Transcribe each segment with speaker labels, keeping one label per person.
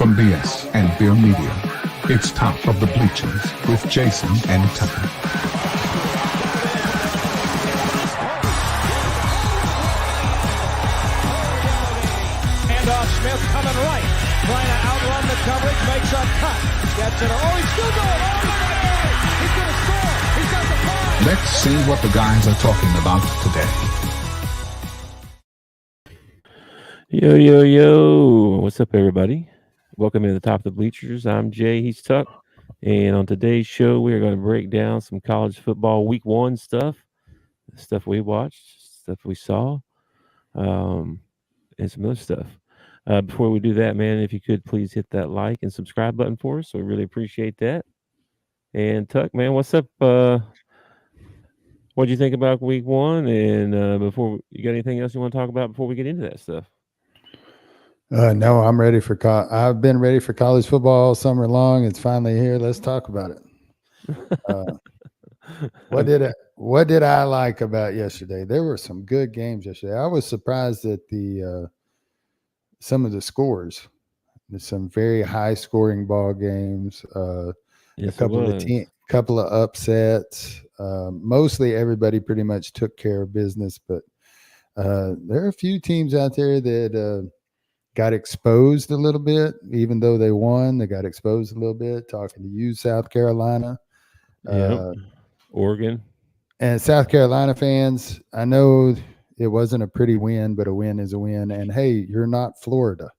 Speaker 1: From BS and Beer Media, it's Top of the Bleachers with Jason and Tucker.
Speaker 2: Handoff, Smith coming right, trying to outrun the coverage, makes a cut, gets it. Oh, he's still going. Oh, he's going to score. He's got the five.
Speaker 1: Let's see what the guys are talking about today.
Speaker 3: Yo. What's up, everybody? Welcome to the Top of the Bleachers. I'm Jay. He's Tuck. And on today's show, we are going to break down some college football week one stuff we watched, stuff we saw, and some other stuff. Before we do that, man, if you could please hit that like and subscribe button for us. We really appreciate that. And Tuck, man, what's up? What'd you think about week one? And before you got anything else you want to talk about before we get into that stuff?
Speaker 4: No, I'm ready for I've been ready for college football all summer long. It's finally here. Let's talk about it. What did I like about yesterday? There were some good games yesterday. I was surprised at some of the scores. There's some very high scoring ball games.
Speaker 3: Yes,
Speaker 4: a couple of upsets. Mostly everybody pretty much took care of business, but there are a few teams out there that got exposed a little bit. Even though they won, they got exposed a little bit. Talking to you, South Carolina,
Speaker 3: Oregon,
Speaker 4: and South Carolina fans. I know it wasn't a pretty win, but a win is a win. And hey, you're not Florida,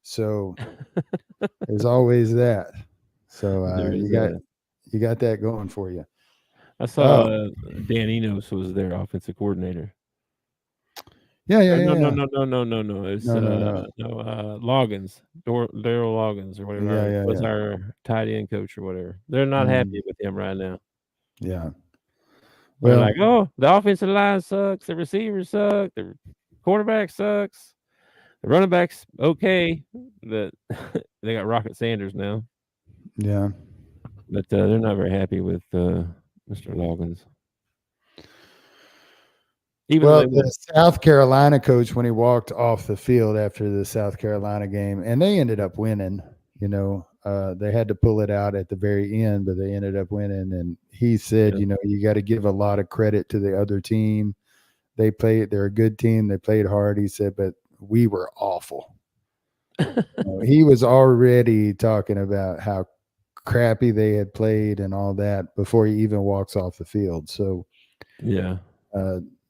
Speaker 4: so there's always that. So you got that going for you.
Speaker 3: I saw Dan Enos was their offensive coordinator.
Speaker 4: Yeah.
Speaker 3: No. It's Loggins, Daryl Loggins or whatever. Was our tight end coach or whatever. They're not happy with him right now.
Speaker 4: Yeah.
Speaker 3: Well, they're like, oh, the offensive line sucks, the receivers suck, the quarterback sucks, the running back's okay. But they got Rocket Sanders now.
Speaker 4: Yeah.
Speaker 3: But they're not very happy with Mr. Loggins.
Speaker 4: The South Carolina coach, when he walked off the field after the South Carolina game, and they ended up winning, they had to pull it out at the very end, but they ended up winning. And he said, you got to give a lot of credit to the other team. They're a good team. They played hard. He said, but we were awful. He was already talking about how crappy they had played and all that before he even walks off the field. So,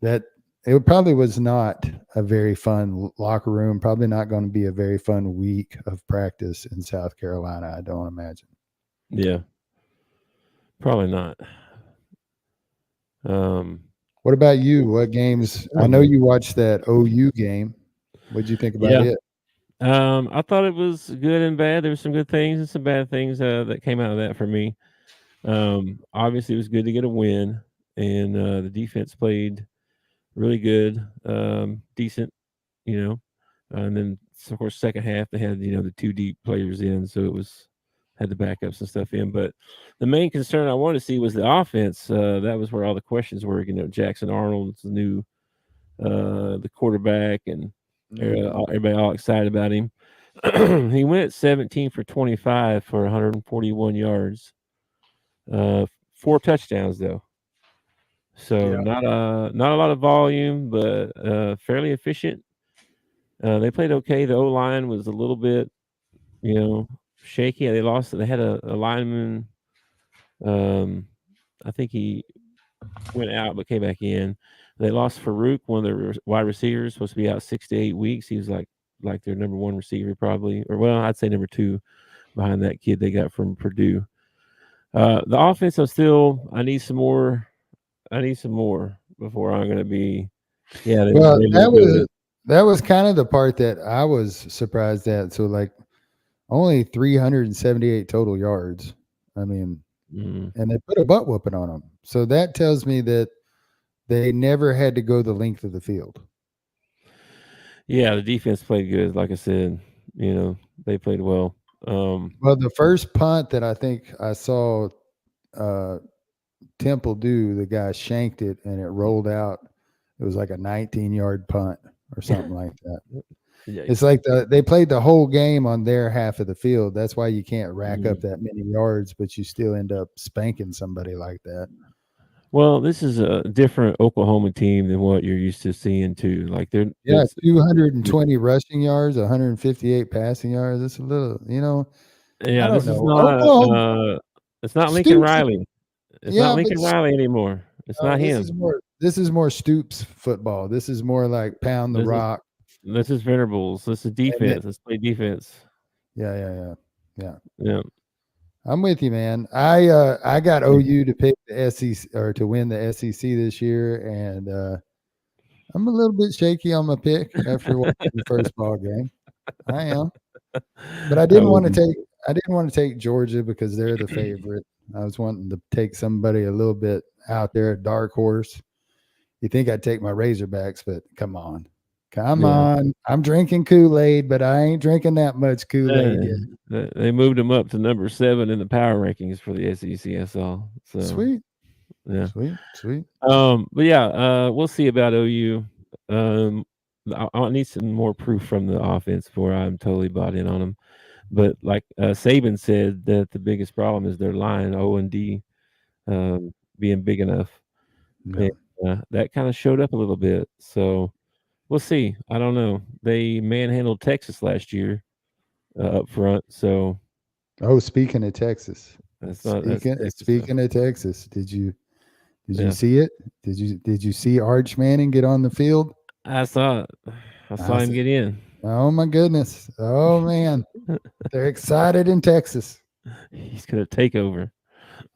Speaker 4: that it probably was not a very fun locker room, probably not going to be a very fun week of practice in South Carolina, I don't imagine.
Speaker 3: Yeah, probably not.
Speaker 4: What about you? What games? I know you watched that OU game. What did you think about it?
Speaker 3: I thought it was good and bad. There were some good things and some bad things that came out of that for me. Obviously, it was good to get a win, and the defense played really good, decent, and then of course second half they had the two deep players in, so it had the backups and stuff in. But the main concern I wanted to see was the offense. That was where all the questions were. Jackson Arnold's new the quarterback, and everybody all excited about him. He went 17 for 25 for 141 yards, 4 touchdowns though. So not a lot of volume, but fairly efficient. They played okay. The O-line was a little bit, shaky. They lost. They had a lineman. I think he went out but came back in. They lost Farouk, one of their wide receivers, supposed to be out 6 to 8 weeks. He was like their number one receiver probably, or I'd say number two behind that kid they got from Purdue. The offense, I need some more before I'm going to be. Yeah.
Speaker 4: That was kind of the part that I was surprised at. So only 378 total yards. I mean, and they put a butt whooping on them. So that tells me that they never had to go the length of the field.
Speaker 3: Yeah, the defense played good. Like I said, they played well.
Speaker 4: The first punt that I think I saw Temple do, the guy shanked it and it rolled out. It was like a 19-yard punt or something like that. It's like they played the whole game on their half of the field. That's why you can't rack up that many yards, but you still end up spanking somebody like that.
Speaker 3: Well, this is a different Oklahoma team than what you're used to seeing too. Like they're
Speaker 4: 220 rushing yards, 158 passing yards. It's a little, I don't
Speaker 3: this is
Speaker 4: know.
Speaker 3: not it's not Lincoln
Speaker 4: Stoops,
Speaker 3: Riley. It's not Lincoln Riley anymore. It's not him.
Speaker 4: This is more Stoops football. This is more like pound the rock.
Speaker 3: This is Venables. This is defense. Let's play defense.
Speaker 4: Yeah.
Speaker 3: I'm
Speaker 4: with you, man. I got OU to pick the SEC or to win the SEC this year, and I'm a little bit shaky on my pick after watching the first ball game. I am, but I didn't want to take Georgia because they're the favorite. I was wanting to take somebody a little bit out there, a dark horse. You think I'd take my Razorbacks, but come on. I'm drinking Kool-Aid, but I ain't drinking that much Kool-Aid yet.
Speaker 3: They moved them up to number 7 in the power rankings for the SEC. I saw. So
Speaker 4: sweet.
Speaker 3: Yeah.
Speaker 4: Sweet.
Speaker 3: But yeah, we'll see about OU. I need some more proof from the offense before I'm totally bought in on them. But like Saban said, that the biggest problem is their line, O&D, being big enough.
Speaker 4: Yeah.
Speaker 3: And, that kind of showed up a little bit. So we'll see. I don't know. They manhandled Texas last year up front. So,
Speaker 4: speaking of Texas, speaking of Texas, did you see it? Did you see Arch Manning get on the field?
Speaker 3: I saw it. I saw him get in.
Speaker 4: Oh my goodness! Oh man, they're excited in Texas.
Speaker 3: He's gonna take over.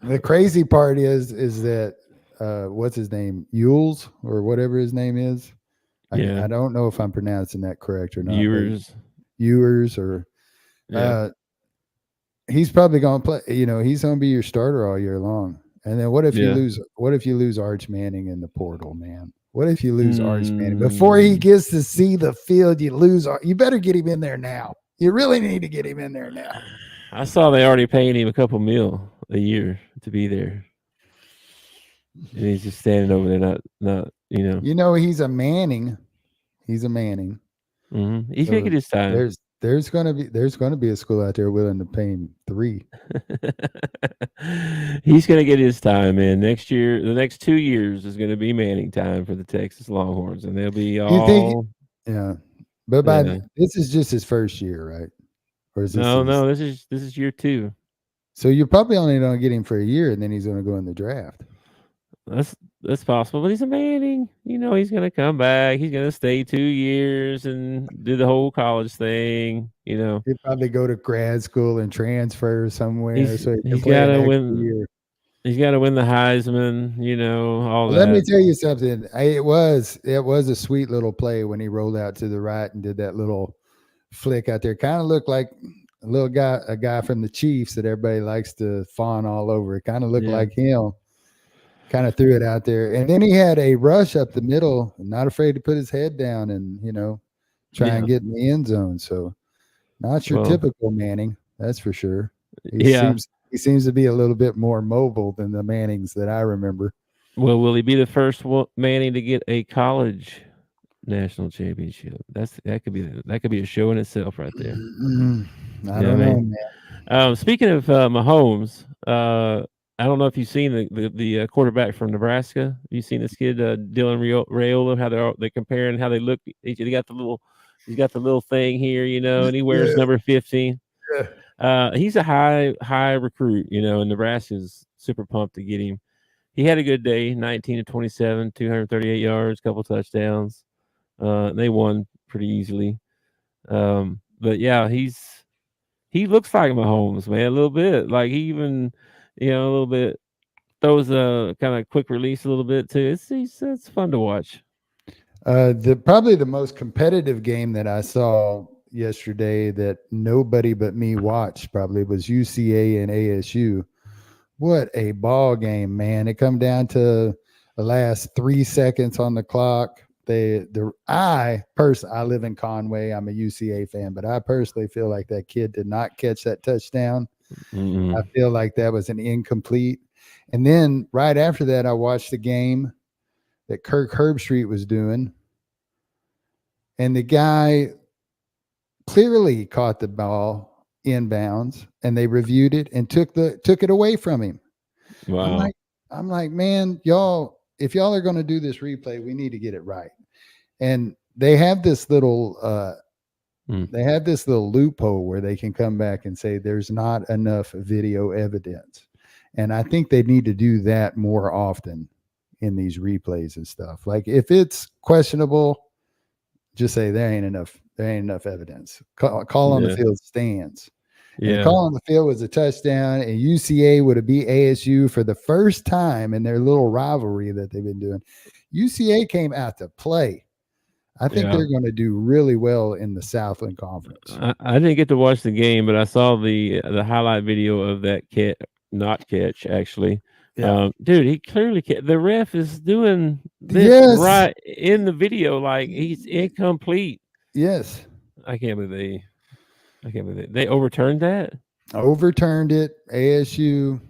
Speaker 4: The crazy part is that what's his name, Ewers or whatever his name is. I don't know if I'm pronouncing that correct or not. Ewers or he's probably going to play. He's going to be your starter all year long. And then what if you lose? What if you lose Arch Manning in the portal, man? What if you lose Arch Manning before he gets to see the field? You lose. You better get him in there now. You really need to get him in there now.
Speaker 3: I saw they already paying him a couple mil a year to be there, and he's just standing over there, not.
Speaker 4: He's a Manning. He's a Manning.
Speaker 3: Mm-hmm. He's gonna get his time.
Speaker 4: There's gonna be a school out there willing to pay him 3.
Speaker 3: He's gonna get his time, man. Next year, the next 2 years is gonna be Manning time for the Texas Longhorns, and they'll be all.
Speaker 4: But this is just his first year, right? Or is this
Speaker 3: no? This is year 2.
Speaker 4: So you're probably only gonna get him for a year, and then he's gonna go in the draft.
Speaker 3: That's possible, but he's a Manning. He's going to come back. He's going to stay 2 years and do the whole college thing.
Speaker 4: He'll probably go to grad school and transfer somewhere.
Speaker 3: He's got to win. He's got to win the Heisman. All that.
Speaker 4: Let me tell you something. It was a sweet little play when he rolled out to the right and did that little flick out there. Kind of looked like a guy from the Chiefs that everybody likes to fawn all over. It kind of looked like him. Kind of threw it out there, and then he had a rush up the middle, not afraid to put his head down and try and get in the end zone. So, not your typical Manning, that's for sure. He seems to be a little bit more mobile than the Mannings that I remember.
Speaker 3: Well, will he be the first Manning to get a college national championship? That could be a show in itself right there.
Speaker 4: I don't know, man.
Speaker 3: Speaking of Mahomes, I don't know if you've seen the quarterback from Nebraska. Have you seen this kid, Dylan Raiola? How they're comparing how they look. He's got the little thing here, and he wears number 15. He's a high recruit, and Nebraska's super pumped to get him. He had a good day, 19 to 27, 238 yards, couple touchdowns. They won pretty easily. But yeah, he looks like Mahomes, man, a little bit. Like he even. A little bit throws a kind of quick release a little bit too. It's fun to watch.
Speaker 4: Probably the most competitive game that I saw yesterday that nobody but me watched probably was UCA and ASU. What a ball game, man! It come down to the last 3 seconds on the clock. I live in Conway. I'm a UCA fan, but I personally feel like that kid did not catch that touchdown.
Speaker 3: Mm-hmm.
Speaker 4: I feel like that was an incomplete. And then right after that, I watched the game that Kirk Herbstreit was doing. And the guy clearly caught the ball inbounds, and they reviewed it and took it away from him.
Speaker 3: Wow.
Speaker 4: I'm like, man, y'all, if y'all are going to do this replay, we need to get it right. And they have this little loophole where they can come back and say there's not enough video evidence. And I think they need to do that more often in these replays and stuff. Like if it's questionable, just say there ain't enough evidence. Call on the field stands. And the call on the field was a touchdown, and UCA would have beat ASU for the first time in their little rivalry that they've been doing. UCA came out to play. I think they're going to do really well in the Southland Conference.
Speaker 3: I didn't get to watch the game, but I saw the highlight video of that catch actually.
Speaker 4: Yeah.
Speaker 3: Dude, he clearly the ref is doing this right in the video, like he's incomplete.
Speaker 4: Yes.
Speaker 3: I can't believe they overturned that.
Speaker 4: Overturned it. ASU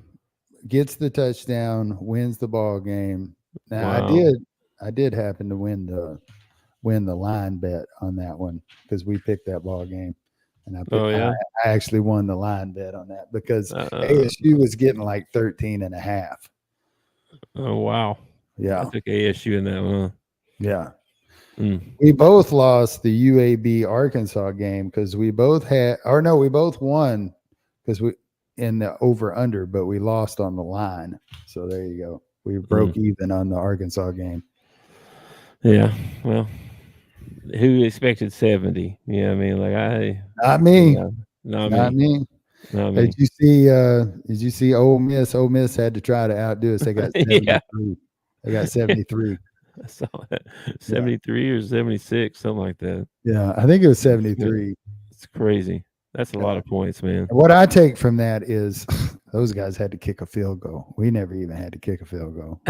Speaker 4: gets the touchdown, wins the ball game. Now I did happen to win the line bet on that one because we picked that ball game, and I actually won the line bet on that because ASU was getting like 13.5.
Speaker 3: Oh wow.
Speaker 4: Yeah.
Speaker 3: I took ASU in that one.
Speaker 4: Yeah. We both lost the UAB Arkansas game because we both won because we in the over under, but we lost on the line. So there you go. We broke even on the Arkansas game.
Speaker 3: Yeah. Well, who expected 70? Yeah, I mean, like
Speaker 4: not me.
Speaker 3: Not me.
Speaker 4: Did you see Ole Miss? Ole Miss had to try to outdo us. They got 73. They got 73.
Speaker 3: I saw that 73 or 76, something like that.
Speaker 4: Yeah, I think it was 73.
Speaker 3: It's crazy. That's a lot of points, man.
Speaker 4: What I take from that is those guys had to kick a field goal. We never even had to kick a field goal.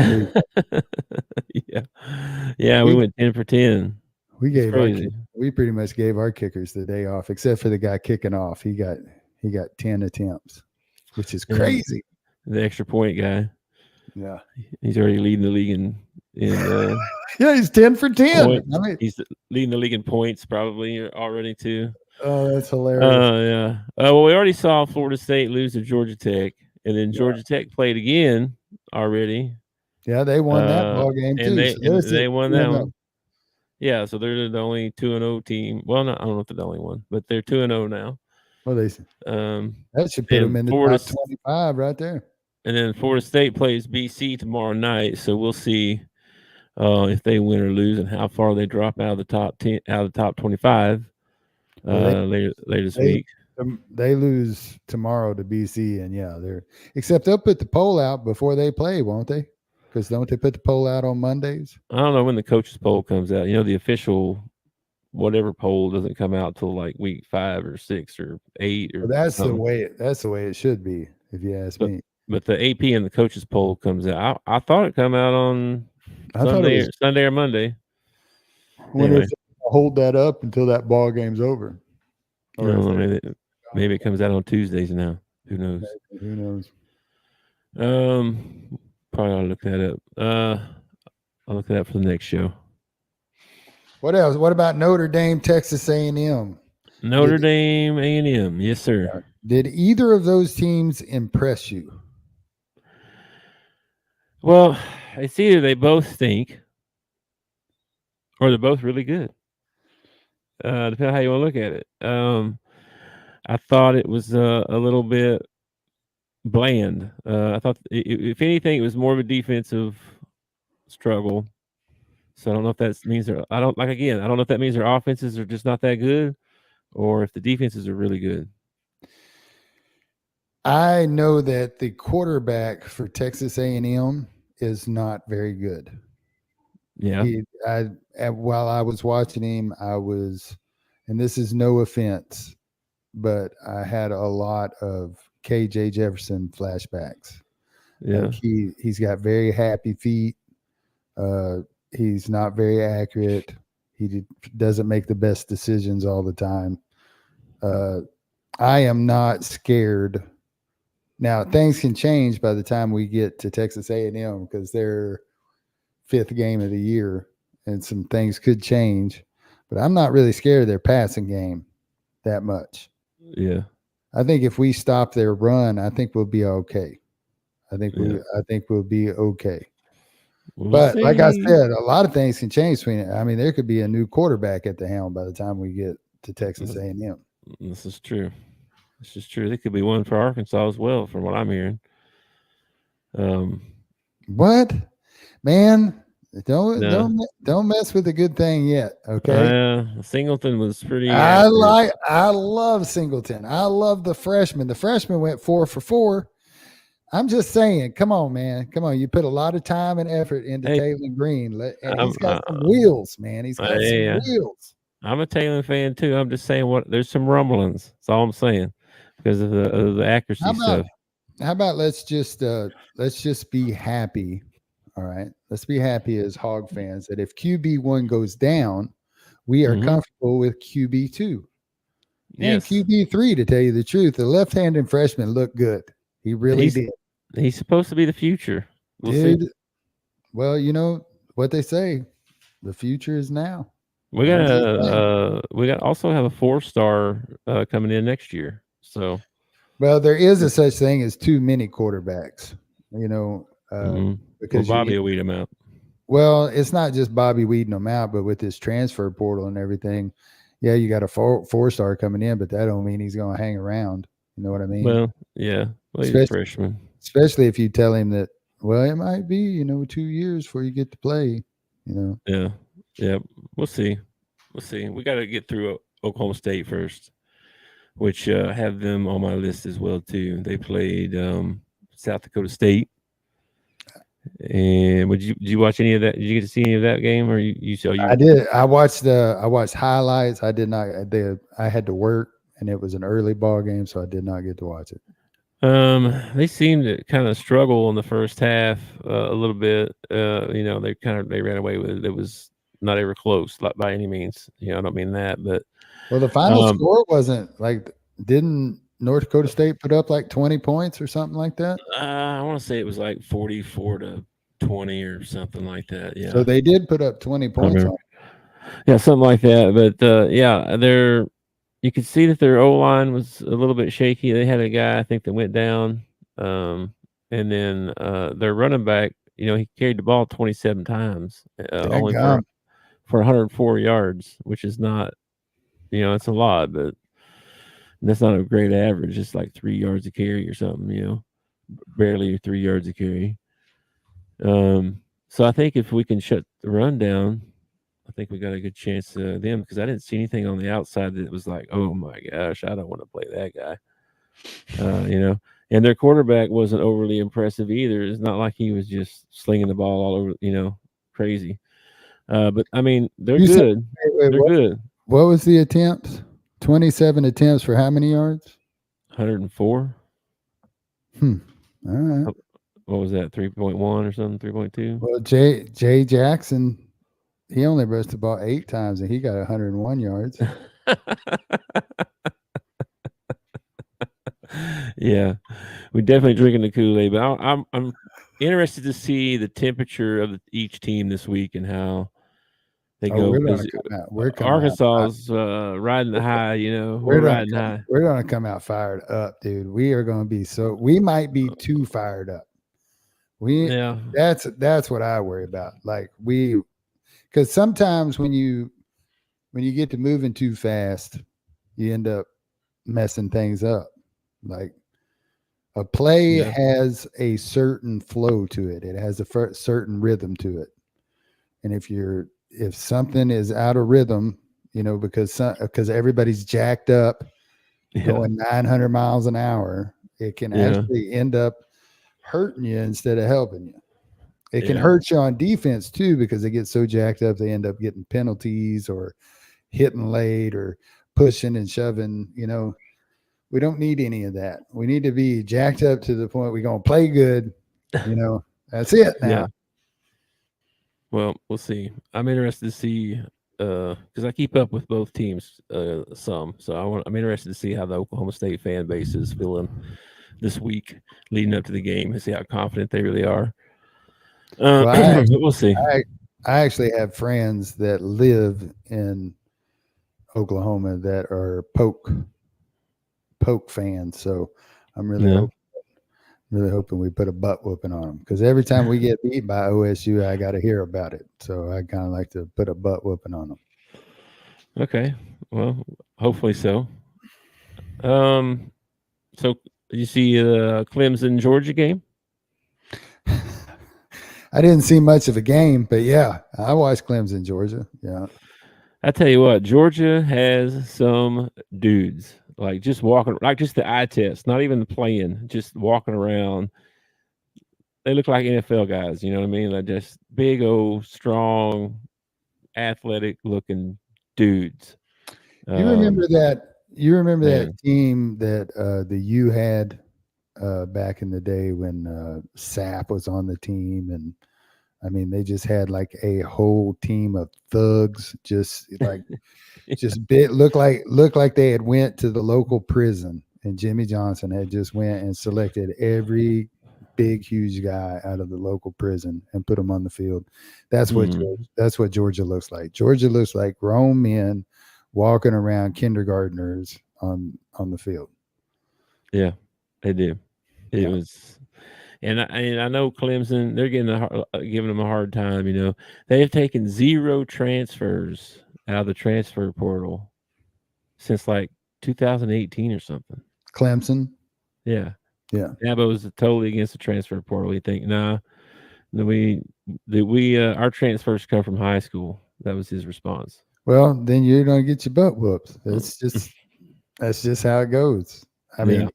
Speaker 3: Yeah, we went 10 for 10.
Speaker 4: We pretty much gave our kickers the day off, except for the guy kicking off. He got 10 attempts, which is crazy.
Speaker 3: The extra point guy.
Speaker 4: Yeah,
Speaker 3: he's already leading the league in
Speaker 4: yeah, he's 10 for 10.
Speaker 3: I mean, he's leading the league in points probably already too.
Speaker 4: Oh, that's hilarious.
Speaker 3: Yeah. Well, we already saw Florida State lose to Georgia Tech, and then Georgia Tech played again already.
Speaker 4: Yeah, they won that ball game too.
Speaker 3: And they won that one. Yeah, so they're the only 2-0 team. Well, I don't know if they're the only one, but they're 2-0 now.
Speaker 4: Well, that should put them in the top 25 right there.
Speaker 3: And then Florida State plays BC tomorrow night, so we'll see if they win or lose and how far they drop out of the top 10, out of the top 25 later this week.
Speaker 4: They lose tomorrow to BC, and except they'll put the poll out before they play, won't they? Because don't they put the poll out on Mondays?
Speaker 3: I don't know when the coaches poll comes out. The official whatever poll doesn't come out till like week 5 or 6 or 8 or.
Speaker 4: Well, that's the way it should be, if you ask me.
Speaker 3: But the AP and the coaches poll comes out. I thought it come out on Sunday or Monday.
Speaker 4: Anyway. Hold that up until that ball game's over.
Speaker 3: Maybe it comes out on Tuesdays now. Who knows?
Speaker 4: Who knows?
Speaker 3: Probably ought to look that up. I'll look that up for the next show.
Speaker 4: What else? What about Notre Dame, Texas A&M?
Speaker 3: Notre Dame, A&M. Yes, sir.
Speaker 4: Did either of those teams impress you?
Speaker 3: Well, it's either they both stink or they're both really good. Depending on how you want to look at it. I thought it was a little bit bland. I thought, if anything, it was more of a defensive struggle. So I don't know if that means I don't know if that means their offenses are just not that good, or if the defenses are really good. I
Speaker 4: know that the quarterback for Texas A&M is not very good.
Speaker 3: Yeah.
Speaker 4: While I was watching him, and this is no offense, but I had a lot of KJ Jefferson flashbacks.
Speaker 3: Yeah.
Speaker 4: Like he's got very happy feet. He's not very accurate. He doesn't make the best decisions all the time. I am not scared. Now, things can change by the time we get to Texas A&M because they're 5th game of the year and some things could change. But I'm not really scared of their passing game. that much.
Speaker 3: Yeah.
Speaker 4: I think if we stop their run, I think we'll be okay. I think we'll be okay.
Speaker 3: We'll
Speaker 4: But like I
Speaker 3: see.
Speaker 4: said, a lot of things can change between it. I mean, there could be a new quarterback at the helm by the time we get to Texas A&M.
Speaker 3: This is true. This is true. There could be one for Arkansas as well, from what I'm hearing.
Speaker 4: What, man?
Speaker 3: No.
Speaker 4: Don't mess with a good thing yet. Okay.
Speaker 3: Singleton was pretty.
Speaker 4: I love Singleton. I love the freshman. The freshman went 4 for 4. I'm just saying, come on, man. Come on. You put a lot of time and effort into Taylor Green. And he's got some wheels, man. He's got some wheels.
Speaker 3: I'm a Taylor fan too. I'm just saying there's some rumblings. That's all I'm saying because of the accuracy stuff.
Speaker 4: How about let's just be happy. All right. Let's be happy as Hog fans that if QB1 goes down, we are comfortable with QB2. And QB3, to tell you the truth. The left-handed freshman looked good. He really did.
Speaker 3: He's supposed to be the future. We'll see.
Speaker 4: Well, you know what they say. The future is now.
Speaker 3: We got also have a 4-star coming in next year. So,
Speaker 4: well, there is a such thing as too many quarterbacks. You know, because
Speaker 3: Bobby will weed them out.
Speaker 4: Well, it's not just Bobby weeding them out, but with this transfer portal and everything, yeah, you got a 4-star coming in, but that don't mean he's going to hang around. You know what I mean?
Speaker 3: Well, yeah, he's a freshman.
Speaker 4: Especially if you tell him that. Well, it might be 2 years before you get to play. You know.
Speaker 3: Yeah. We'll see. We got to get through Oklahoma State first, which have them on my list as well too. They played South Dakota State. And did you watch any of that? Did you get to see any of that game, or you saw?
Speaker 4: I did. I watched highlights. I did not. I had to work, and it was an early ball game, so I did not get to watch it.
Speaker 3: They seemed to kind of struggle in the first half a little bit. They ran away with it. It was not ever close, like by any means. I don't mean that, but
Speaker 4: the final score wasn't like. Didn't North Dakota State put up like 20 points or something like that?
Speaker 3: I want to say it was like 44-20 or something like that. Yeah.
Speaker 4: So they did put up 20 points on it.
Speaker 3: Yeah, something like that. But you could see that their O-line was a little bit shaky. They had a guy, I think, that went down. And then their running back, he carried the ball 27 times, only for 104 yards, which is not, it's a lot, but that's not a great average. It's like 3 yards a carry or something, barely 3 yards a carry. So I think if we can shut the run down, I think we got a good chance of them, because I didn't see anything on the outside that was like, oh my gosh, I don't want to play that guy. And their quarterback wasn't overly impressive either. It's not like he was just slinging the ball all over, crazy. But I mean, they're good. They're good.
Speaker 4: What was the attempts? 27 attempts for how many yards?
Speaker 3: 104.
Speaker 4: All right.
Speaker 3: What was that? 3.1 or something? 3.2?
Speaker 4: Well, Jay Jackson, he only rushed the ball 8 times and he got 101 yards.
Speaker 3: Yeah, we're definitely drinking the Kool-Aid, but I'm interested to see the temperature of each team this week and how they go. Arkansas's riding the high, we're riding high.
Speaker 4: We're going to come out fired up, dude. We are going to be we might be too fired up. That's what I worry about. Like because sometimes when you get to moving too fast, you end up messing things up. Like a play has a certain flow to it. It has a certain rhythm to it. And if something is out of rhythm, because everybody's jacked up going 900 miles an hour, it can actually end up hurting you instead of helping you. It can hurt you on defense too, because they get so jacked up, they end up getting penalties or hitting late or pushing and shoving, We don't need any of that. We need to be jacked up to the point we're going to play good. That's it now.
Speaker 3: Yeah. Well, we'll see. I'm interested to see because I keep up with both teams some. So I'm interested to see how the Oklahoma State fan base is feeling this week leading up to the game and see how confident they really are. We'll see.
Speaker 4: I actually have friends that live in Oklahoma that are Poke fans. So I'm
Speaker 3: Yeah.
Speaker 4: really hoping we put a butt whooping on them, because every time we get beat by OSU, I got to hear about it. So I kind of like to put a butt whooping on them.
Speaker 3: Okay. Well, hopefully so. So you see the Clemson Georgia game?
Speaker 4: I didn't see much of a game, but yeah, I watched Clemson, Georgia. Yeah.
Speaker 3: I tell you what, Georgia has some dudes like just walking, like just the eye test, not even playing, just walking around. They look like NFL guys, you know what I mean? Like just big old, strong, athletic looking dudes.
Speaker 4: You remember that? You remember that
Speaker 3: man.
Speaker 4: team that the U had back in the day when Sapp was on the team, and I mean they just had like a whole team of thugs, just like just looked like they had went to the local prison, and Jimmy Johnson had just went and selected every big huge guy out of the local prison and put them on the field. That's what Georgia looks like. Georgia looks like grown men walking around kindergartners on the field.
Speaker 3: Yeah, they do. It was, and I know Clemson. They're giving them a hard time. You know, they have taken 0 transfers out of the transfer portal since like 2018 or something.
Speaker 4: Clemson.
Speaker 3: Yeah.
Speaker 4: Yeah.
Speaker 3: Dabo's totally against the transfer portal. He think, nah, our transfers come from high school. That was his response.
Speaker 4: Well, then you're gonna get your butt whooped. That's just how it goes. I mean,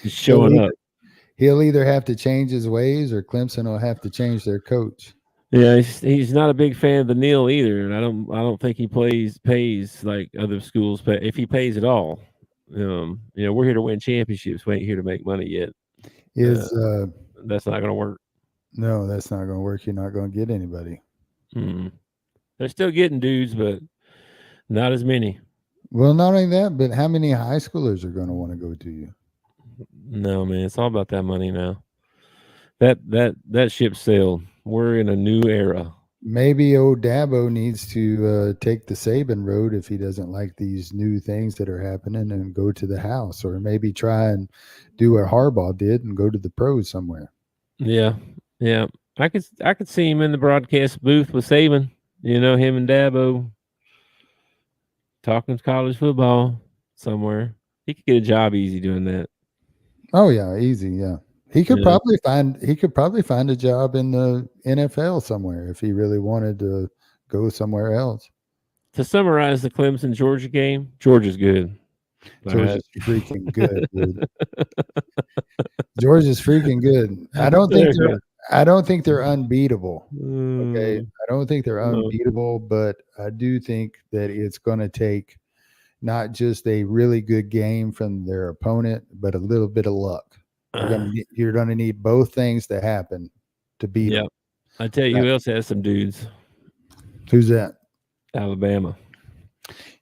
Speaker 3: Just showing up.
Speaker 4: He'll either have to change his ways, or Clemson will have to change their coach.
Speaker 3: Yeah, he's not a big fan of the Neal either, and I don't think he pays like other schools pay, if he pays at all. You know, we're here to win championships. We ain't here to make money yet. That's not going to work.
Speaker 4: No, that's not going to work. You're not going to get anybody.
Speaker 3: They're still getting dudes, but not as many.
Speaker 4: Well, not only that, but how many high schoolers are going to want to go to you?
Speaker 3: No, man, it's all about that money now. That ship sailed. We're in a new era.
Speaker 4: Maybe old Dabo needs to take the Saban road if he doesn't like these new things that are happening, and go to the house, or maybe try and do what Harbaugh did and go to the pros somewhere.
Speaker 3: Yeah. I could see him in the broadcast booth with Saban. You know, him and Dabo talking college football somewhere. He could get a job easy doing that.
Speaker 4: Oh yeah, easy. Yeah. He could probably find a job in the NFL somewhere if he really wanted to go somewhere else.
Speaker 3: To summarize the Clemson Georgia game, Georgia's good.
Speaker 4: Georgia's freaking good, dude. Georgia's freaking good. I don't think they're unbeatable. Okay. I don't think they're unbeatable, but I do think that it's going to take not just a really good game from their opponent, but a little bit of luck. You're going to need both things to happen to beat them.
Speaker 3: I tell you who else has some dudes.
Speaker 4: Who's that?
Speaker 3: Alabama.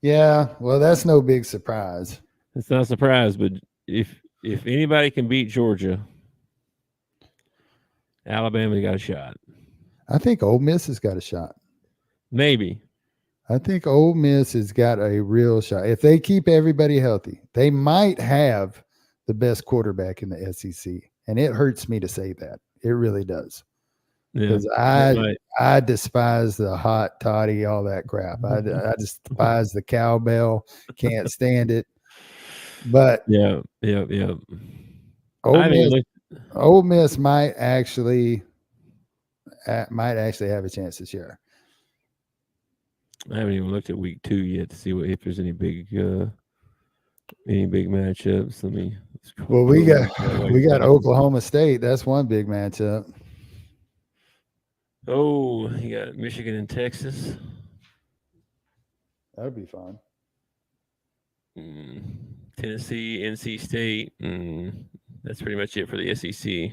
Speaker 4: Yeah, well, that's no big surprise.
Speaker 3: It's not a surprise, but if anybody can beat Georgia, Alabama's got a shot.
Speaker 4: I think Ole Miss has got a shot.
Speaker 3: Maybe.
Speaker 4: I think Ole Miss has got a real shot. If they keep everybody healthy, they might have the best quarterback in the SEC. And it hurts me to say that. It really does. Because I despise the hot toddy, all that crap. I despise the cowbell. Can't stand it. But
Speaker 3: yeah.
Speaker 4: Ole Miss might actually have a chance this year.
Speaker 3: I haven't even looked at week 2 yet to see if there's any big matchups.
Speaker 4: Well, we got Oklahoma State. That's one big matchup.
Speaker 3: Oh, you got Michigan and Texas.
Speaker 4: That would be fun.
Speaker 3: Tennessee, NC State. That's pretty much it for the SEC.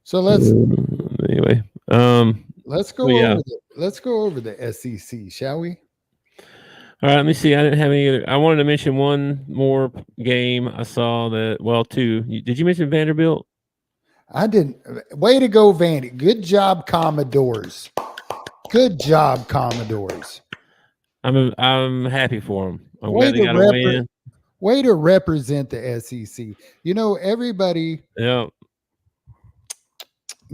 Speaker 4: So let's
Speaker 3: anyway.
Speaker 4: Let's go over the SEC, shall we?
Speaker 3: All right, let me see. I didn't have any other. I wanted to mention one more game I saw that. Well, 2. Did you mention Vanderbilt?
Speaker 4: I didn't. Way to go, Vandy. Good job, Commodores. Good job, Commodores.
Speaker 3: I'm happy for them. I'm
Speaker 4: Way
Speaker 3: glad they
Speaker 4: to
Speaker 3: got a win.
Speaker 4: way to represent the SEC. You know, everybody.
Speaker 3: Yeah,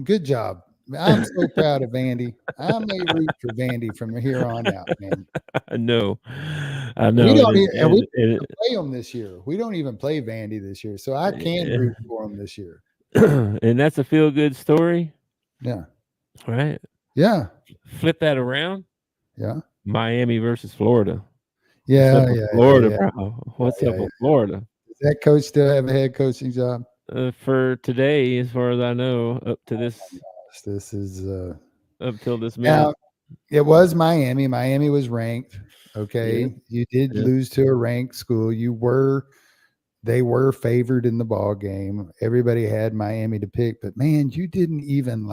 Speaker 4: Good job. I'm so proud of Vandy. I may root for Vandy from here on out, man.
Speaker 3: I know.
Speaker 4: We don't even, and we don't
Speaker 3: It,
Speaker 4: even play them this year. We don't even play Vandy this year, so I can
Speaker 3: it,
Speaker 4: root for them this year.
Speaker 3: and that's a feel good story,
Speaker 4: Yeah,
Speaker 3: right?
Speaker 4: yeah,
Speaker 3: Flip that around.
Speaker 4: yeah,
Speaker 3: Miami versus Florida. What's
Speaker 4: yeah,
Speaker 3: up with
Speaker 4: yeah,
Speaker 3: Florida,
Speaker 4: yeah.
Speaker 3: bro? What's
Speaker 4: Yeah,
Speaker 3: up
Speaker 4: yeah.
Speaker 3: with Florida?
Speaker 4: Does that coach still have a head coaching job?
Speaker 3: For today, as far as I know, up to this,
Speaker 4: This is
Speaker 3: up till this minute.
Speaker 4: now. It was Miami. Miami was ranked.
Speaker 3: Yeah,
Speaker 4: Okay, you did
Speaker 3: yeah.
Speaker 4: lose to a ranked school. They were favored in the ball game. Everybody had Miami to pick, but man, you didn't even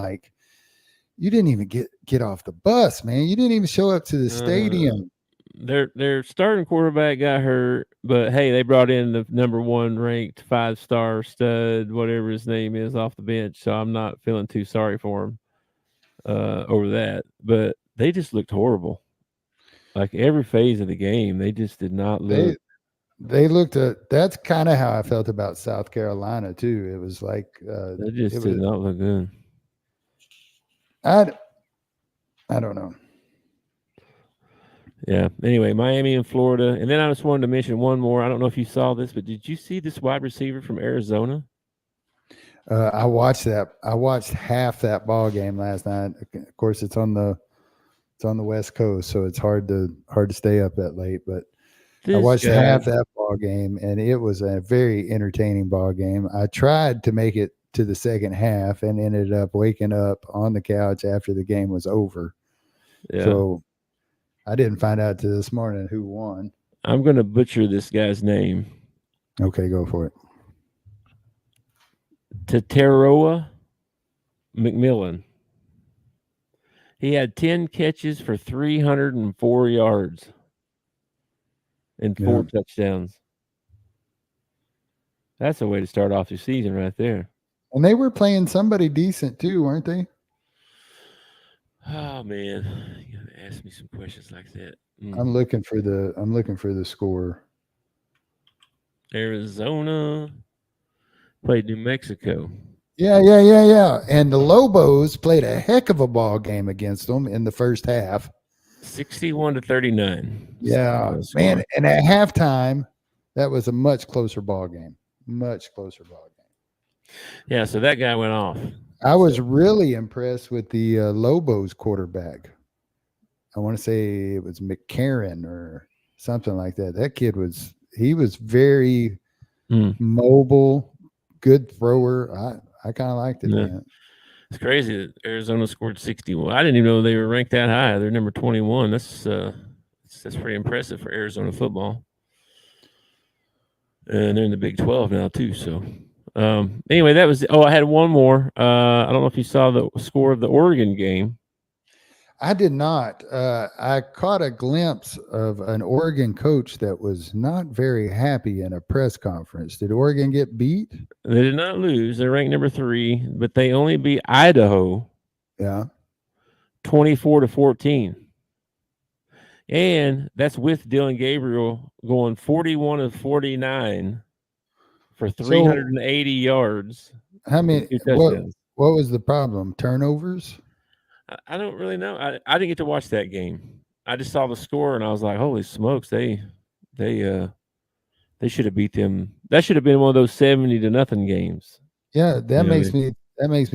Speaker 4: get off the bus, man. You didn't even show up to the stadium.
Speaker 3: Their starting quarterback got hurt, but hey, they brought in the number 1 ranked 5-star stud, whatever his name is, off the bench. So I'm not feeling too sorry for him over that. But they just looked horrible. Like every phase of the game, they just did not look.
Speaker 4: They looked at that's kind of how I felt about South Carolina too. It was like
Speaker 3: They just did not look good.
Speaker 4: I don't know.
Speaker 3: Yeah. Anyway, Miami and Florida, and then I just wanted to mention one more. I don't know if you saw this, but did you see this wide receiver from Arizona?
Speaker 4: I watched that. I watched half that ball game last night. Of course, it's on the West Coast, so it's hard to stay up that late. But I watched half that ball game, and it was a very entertaining ball game. I tried to make it to the second half and ended up waking up on the couch after the game was over.
Speaker 3: Yeah.
Speaker 4: So I didn't find out till this morning who won.
Speaker 3: I'm going to butcher this guy's name.
Speaker 4: Okay, go for it.
Speaker 3: Teteroa McMillan. He had 10 catches for 304 yards and 4 touchdowns. That's a way to start off your season right there.
Speaker 4: And they were playing somebody decent too, weren't they?
Speaker 3: Oh man, you gotta ask me some questions like that.
Speaker 4: I'm looking for the score.
Speaker 3: Arizona played New Mexico.
Speaker 4: Yeah. And the Lobos played a heck of a ball game against them in the first half.
Speaker 3: 61-39.
Speaker 4: Yeah, man. And at halftime, that was a much closer ball game. Much closer ball game.
Speaker 3: Yeah, so that guy went off.
Speaker 4: I was really impressed with the Lobos quarterback. I want to say it was McCarron or something like that. That kid was very mobile, good thrower. I kind of liked it, man.
Speaker 3: It's crazy that Arizona scored 61. I didn't even know they were ranked that high. They're number 21. That's pretty impressive for Arizona football. And they're in the Big 12 now too. So anyway, that was I had one more. I don't know if you saw the score of the Oregon game.
Speaker 4: I did not. I caught a glimpse of an Oregon coach that was not very happy in a press conference. Did Oregon get beat?
Speaker 3: They did not lose. They're ranked number 3, but they only beat Idaho.
Speaker 4: Yeah.
Speaker 3: 24-14. And that's with Dylan Gabriel going 41 of 49 for 380 yards.
Speaker 4: How many? What was the problem? Turnovers?
Speaker 3: I don't really know. I didn't get to watch that game. I just saw the score and I was like, "Holy smokes! They should have beat them. That should have been one of those 70-0 games."
Speaker 4: Yeah, that makes me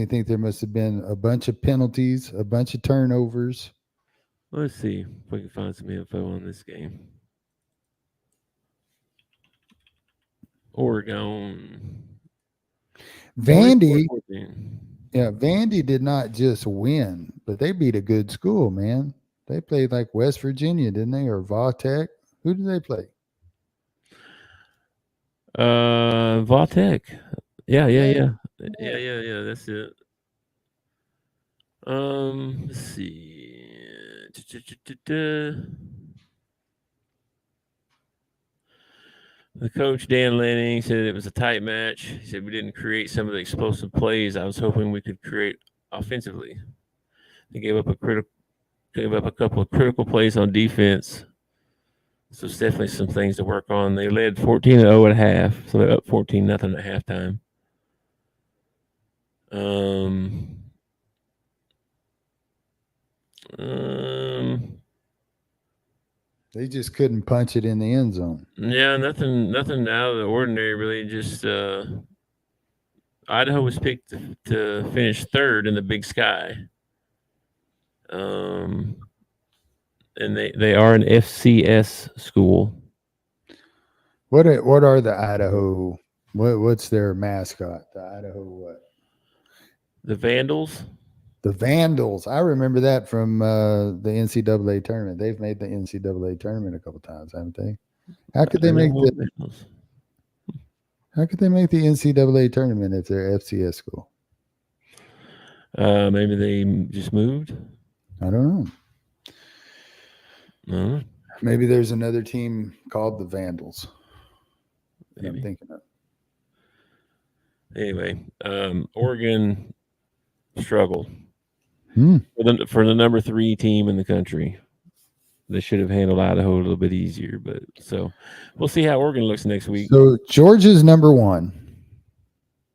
Speaker 4: think there must have been a bunch of penalties, a bunch of turnovers.
Speaker 3: Let's see if we can find some info on this game. Oregon.
Speaker 4: Vandy. Yeah, Vandy did not just win, but they beat a good school, man. They played like West Virginia, didn't they? Or Vautech? Who did they play?
Speaker 3: Vautech. Yeah. That's it. Let's see. The coach, Dan Lanning, said it was a tight match. He said we didn't create some of the explosive plays I was hoping we could create offensively. They gave up a couple of critical plays on defense. So it's definitely some things to work on. They led 14-0 at half, so they're up 14-0 at halftime.
Speaker 4: They just couldn't punch it in the end zone.
Speaker 3: Yeah, nothing out of the ordinary, really. Just Idaho was picked to finish third in the Big Sky. And they are an FCS school.
Speaker 4: What are the Idaho? What's their mascot? The Idaho what?
Speaker 3: The Vandals.
Speaker 4: The Vandals. I remember that from the NCAA tournament. They've made the NCAA tournament a couple times, haven't they? How could they make the NCAA tournament if they're FCS school?
Speaker 3: Maybe they just moved.
Speaker 4: I don't know.
Speaker 3: No.
Speaker 4: Maybe there's another team called the Vandals. I'm thinking of.
Speaker 3: Anyway, Oregon struggled
Speaker 4: Hmm.
Speaker 3: for the number 3 team in the country. They should have handled Idaho a little bit easier, but so we'll see how Oregon looks next week.
Speaker 4: So Georgia's number 1.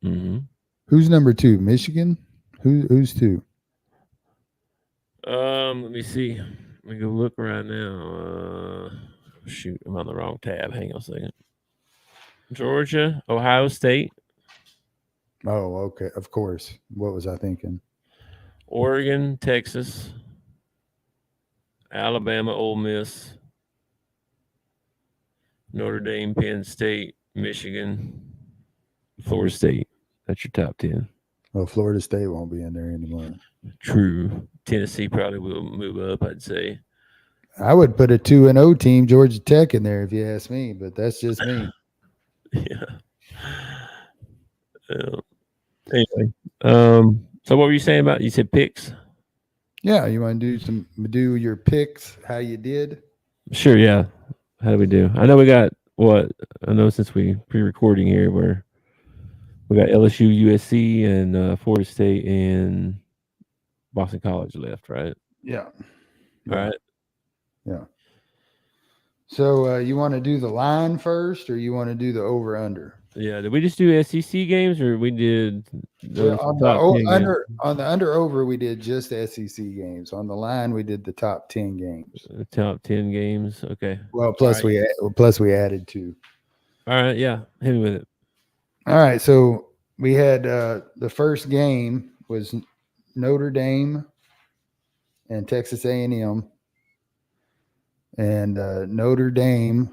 Speaker 3: Mm-hmm.
Speaker 4: Who's number 2? Michigan. Who's 2?
Speaker 3: Let me see. Let me go look right now. Shoot, I'm on the wrong tab. Hang on a second. Georgia, Ohio State.
Speaker 4: Oh, okay. Of course. What was I thinking?
Speaker 3: Oregon, Texas. Alabama, Ole Miss. Notre Dame, Penn State, Michigan, Florida State. That's your top 10.
Speaker 4: Well, Florida State won't be in there anymore.
Speaker 3: True. Tennessee probably will move up, I'd say.
Speaker 4: I would put a 2-0 team, Georgia Tech, in there if you ask me, but that's just me.
Speaker 3: Yeah. Anyway, so what were you saying about? You said picks.
Speaker 4: Yeah, you want to do your picks? How you did?
Speaker 3: Sure. Yeah. How do we do? I know we got what? I know since we pre-recording here, where we got LSU, USC, and Florida State and Boston College left, right?
Speaker 4: Yeah.
Speaker 3: All right.
Speaker 4: Yeah. So you want to do the line first, or you want to do the over/under?
Speaker 3: Yeah. Did we just do SEC games, or we did
Speaker 4: on the under/over? We did just SEC games. On the line, we did the top 10 games.
Speaker 3: Top 10 games. Okay.
Speaker 4: Well, plus we added 2.
Speaker 3: All right. Yeah. Hit me with it.
Speaker 4: All right. So we had the first game was Notre Dame and Texas A&M. And Notre Dame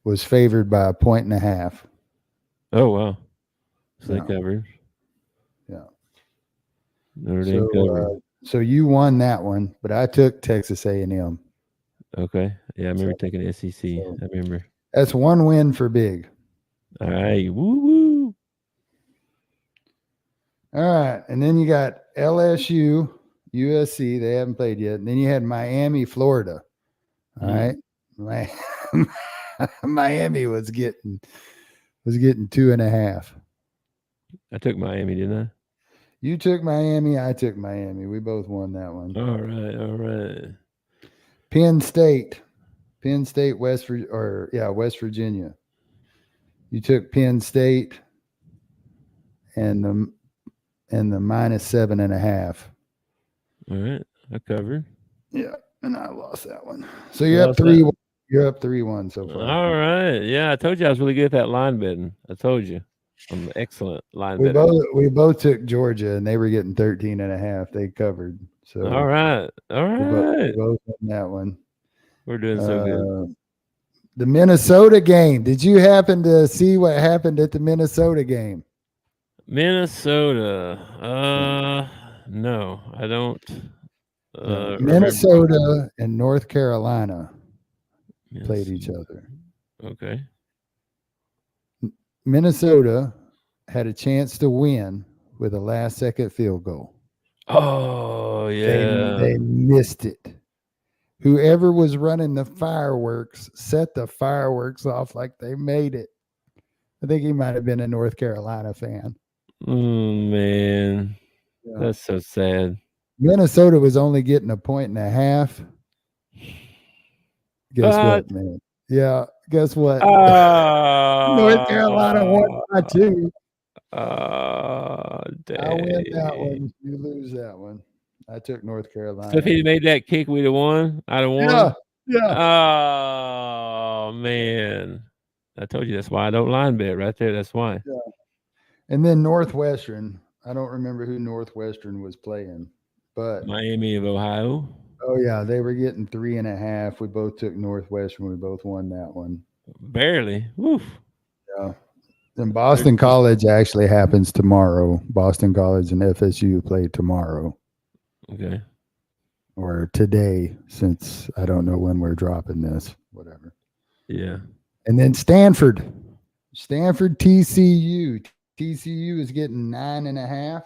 Speaker 4: was favored by 1.5.
Speaker 3: Oh, wow. So
Speaker 4: Yeah.
Speaker 3: they covered.
Speaker 4: Yeah.
Speaker 3: Notre Dame covered.
Speaker 4: So you won that one, but I took Texas A&M.
Speaker 3: Okay. Yeah, I remember taking the SEC. I remember.
Speaker 4: That's 1 win for Big.
Speaker 3: All right. Woo-woo.
Speaker 4: All right. And then you got LSU, USC. They haven't played yet. And then you had Miami, Florida. All right. Miami was getting 2.5.
Speaker 3: I took Miami, didn't I?
Speaker 4: You took Miami. I took Miami. We both won that one.
Speaker 3: All right.
Speaker 4: Penn State, West Virginia. You took Penn State and the -7.5.
Speaker 3: All right. I covered.
Speaker 4: Yeah, and I lost that one. So you're up 3-1. You're up 3-1 so far.
Speaker 3: All right. Yeah, I told you I was really good at that line betting. I told you. I'm an excellent line
Speaker 4: We
Speaker 3: betting.
Speaker 4: we both took Georgia, and they were getting 13.5. They covered. So
Speaker 3: All right.
Speaker 4: we both won that one.
Speaker 3: We're doing so good.
Speaker 4: The Minnesota game. Did you happen to see what happened at the Minnesota game?
Speaker 3: Minnesota. No, I don't.
Speaker 4: Minnesota and North Carolina played each other.
Speaker 3: Okay.
Speaker 4: Minnesota had a chance to win with a last-second field goal.
Speaker 3: Oh, yeah.
Speaker 4: They missed it. Whoever was running the fireworks set the fireworks off like they made it. I think he might have been a North Carolina fan.
Speaker 3: Man.
Speaker 4: Yeah.
Speaker 3: That's so sad.
Speaker 4: Minnesota was only getting 1.5 points Guess what, man? Yeah, guess what?
Speaker 3: North
Speaker 4: North Carolina won by 2.
Speaker 3: Dang.
Speaker 4: I win that one. You lose that one. I took North Carolina.
Speaker 3: So if he made that kick, we'd have won. I'd have won.
Speaker 4: Yeah, yeah.
Speaker 3: Oh man, I told you that's why I don't line bet right there. That's why.
Speaker 4: Yeah. And then Northwestern. I don't remember who Northwestern was playing, but
Speaker 3: Miami of Ohio.
Speaker 4: oh yeah, they were getting 3.5. We both took Northwestern. We both won that one.
Speaker 3: Barely. Woof.
Speaker 4: Yeah. And Boston College actually happens tomorrow. Boston College and FSU play tomorrow.
Speaker 3: Okay.
Speaker 4: Or today, since I don't know when we're dropping this. Whatever.
Speaker 3: Yeah.
Speaker 4: And then Stanford TCU. TCU is getting 9.5.